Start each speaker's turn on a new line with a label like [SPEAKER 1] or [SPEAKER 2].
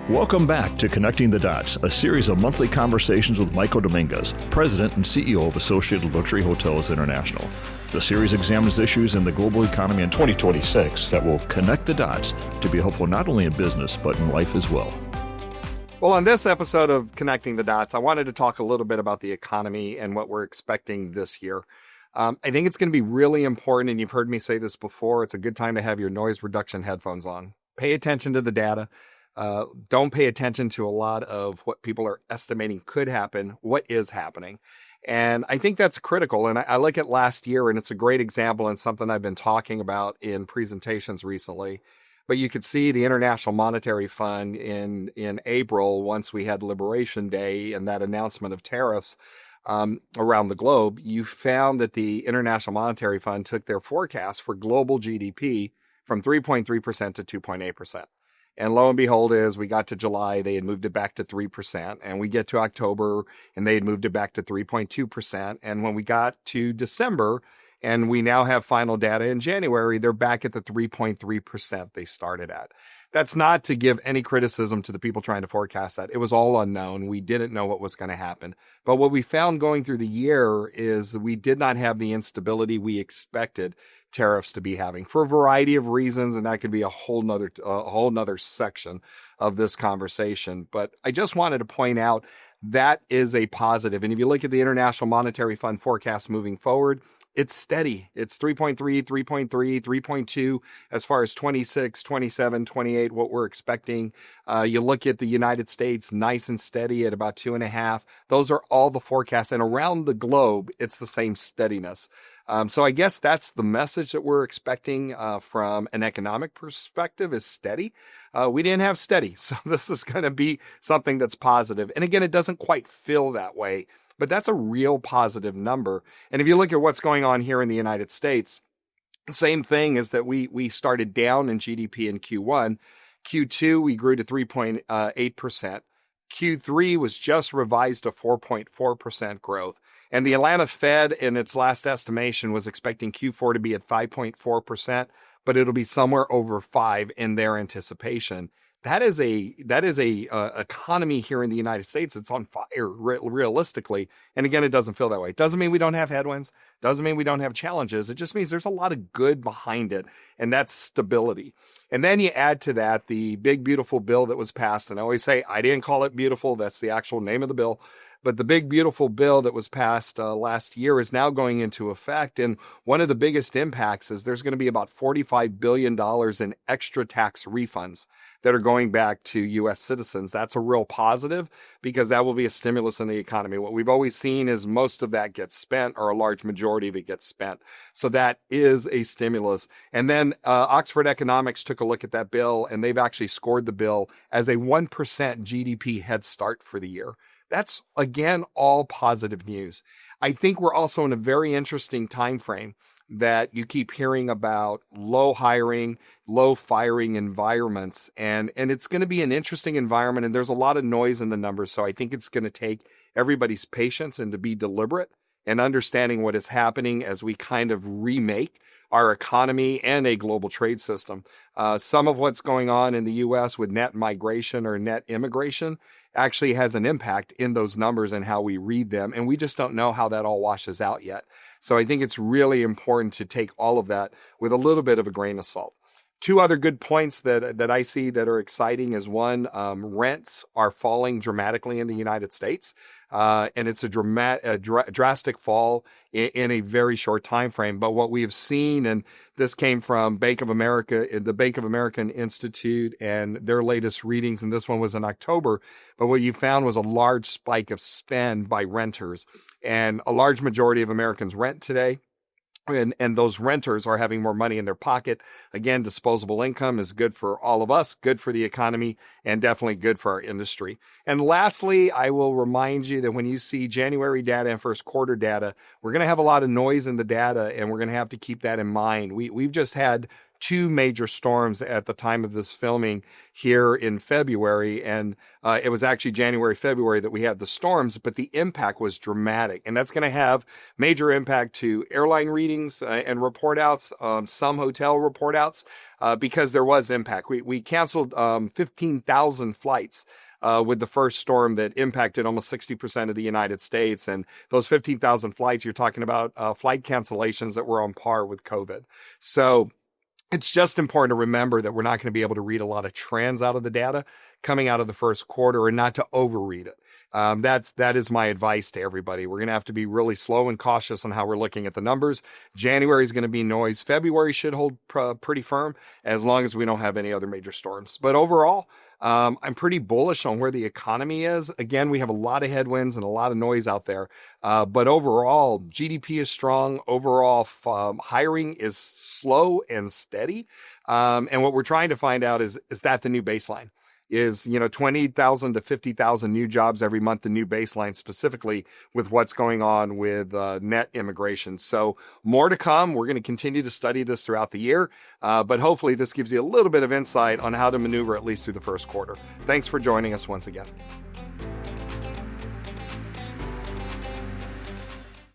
[SPEAKER 1] Welcome back to Connecting the Dots, a series of monthly conversations with Michael Dominguez, President and CEO of Associated Luxury Hotels International. The series examines issues in the global economy in 2026 that will connect the dots to be helpful not only in business, but in life as well.
[SPEAKER 2] Well, on this episode of Connecting the Dots, I wanted to talk a little bit about the economy and what we're expecting this year. I think it's going to be really important, and you've heard me say this before, it's a good time to have your noise reduction headphones on. Pay attention to the data. Don't pay attention to a lot of what people are estimating could happen, what is happening. And I think that's critical. And I look at last year, and it's a great example and something I've been talking about in presentations recently. But you could see the International Monetary Fund in April, once we had Liberation Day and that announcement of tariffs around the globe, you found that the International Monetary Fund took their forecast for global GDP from 3.3% to 2.8%. And lo and behold, as we got to July, they had moved it back to 3%. And we get to October, and they had moved it back to 3.2%. And when we got to December, and we now have final data in January, they're back at the 3.3% they started at. That's not to give any criticism to the people trying to forecast that. It was all unknown. We didn't know what was going to happen. But what we found going through the year is we did not have the instability we expected tariffs to be having for a variety of reasons. And that could be a whole nother section of this conversation. But I just wanted to point out that is a positive. And if you look at the International Monetary Fund forecast moving forward, it's steady. It's 3.3, 3.3, 3.2 as far as 26, 27, 28, what we're expecting. You look at the United States, nice and steady at about 2.5. Those are all the forecasts. And around the globe, it's the same steadiness. So I guess that's the message that we're expecting from an economic perspective is steady. We didn't have steady. So this is going to be something that's positive. And again, it doesn't quite feel that way, but that's a real positive number. And if you look at what's going on here in the United States, the same thing is that we started down in GDP in Q1. Q2, we grew to 3.8%. Q3 was just revised to 4.4% growth. And the Atlanta Fed, in its last estimation, was expecting Q4 to be at 5.4%, but it'll be somewhere over 5 in their anticipation. That is a economy here in the United States. It's on fire realistically. And again, it doesn't feel that way. It doesn't mean we don't have headwinds. Doesn't mean we don't have challenges. It just means there's a lot of good behind it. And that's stability. And then you add to that the big, beautiful bill that was passed. And I always say, I didn't call it beautiful. That's the actual name of the bill. But the big, beautiful bill that was passed last year is now going into effect. And one of the biggest impacts is there's going to be about $45 billion in extra tax refunds that are going back to U.S. citizens. That's a real positive because that will be a stimulus in the economy. What we've always seen is most of that gets spent, or a large majority of it gets spent. So that is a stimulus. And then Oxford Economics took a look at that bill, and they've actually scored the bill as a 1% GDP head start for the year. That's, again, all positive news. I think we're also in a very interesting time frame that you keep hearing about low hiring, low firing environments. And it's going to be an interesting environment. And there's a lot of noise in the numbers. So I think it's going to take everybody's patience and to be deliberate and understanding what is happening as we kind of remake our economy and a global trade system. Some of what's going on in the U.S. with net migration or net immigration actually has an impact in those numbers and how we read them. And we just don't know how that all washes out yet. So I think it's really important to take all of that with a little bit of a grain of salt. Two other good points that I see that are exciting is one, rents are falling dramatically in the United States. And it's a drastic fall in a very short time frame. But what we have seen, and this came from Bank of America, the Bank of American Institute, and their latest readings, and this one was in October. But what you found was a large spike of spend by renters, and a large majority of Americans rent today. And those renters are having more money in their pocket. Again, disposable income is good for all of us, good for the economy, and definitely good for our industry. And lastly, I will remind you that when you see January data and first quarter data, we're going to have a lot of noise in the data, and we're going to have to keep that in mind. We've just had two major storms at the time of this filming here in February. And it was actually January, February that we had the storms, but the impact was dramatic. And that's going to have major impact to airline readings and report outs, some hotel report outs, because there was impact. We canceled 15,000 flights with the first storm that impacted almost 60% of the United States. And those 15,000 flights, you're talking about flight cancellations that were on par with COVID. So it's just important to remember that we're not going to be able to read a lot of trends out of the data coming out of the first quarter and not to overread it. That is my advice to everybody. We're going to have to be really slow and cautious on how we're looking at the numbers. January is going to be noise. February should hold pretty firm as long as we don't have any other major storms. But overall, I'm pretty bullish on where the economy is. Again, we have a lot of headwinds and a lot of noise out there. But overall, GDP is strong. Overall, hiring is slow and steady. And what we're trying to find out is that the new baseline? Is 20,000 to 50,000 new jobs every month, the new baseline, specifically with what's going on with net immigration. So more to come. We're going to continue to study this throughout the year, but hopefully this gives you a little bit of insight on how to maneuver at least through the first quarter. Thanks for joining us once again.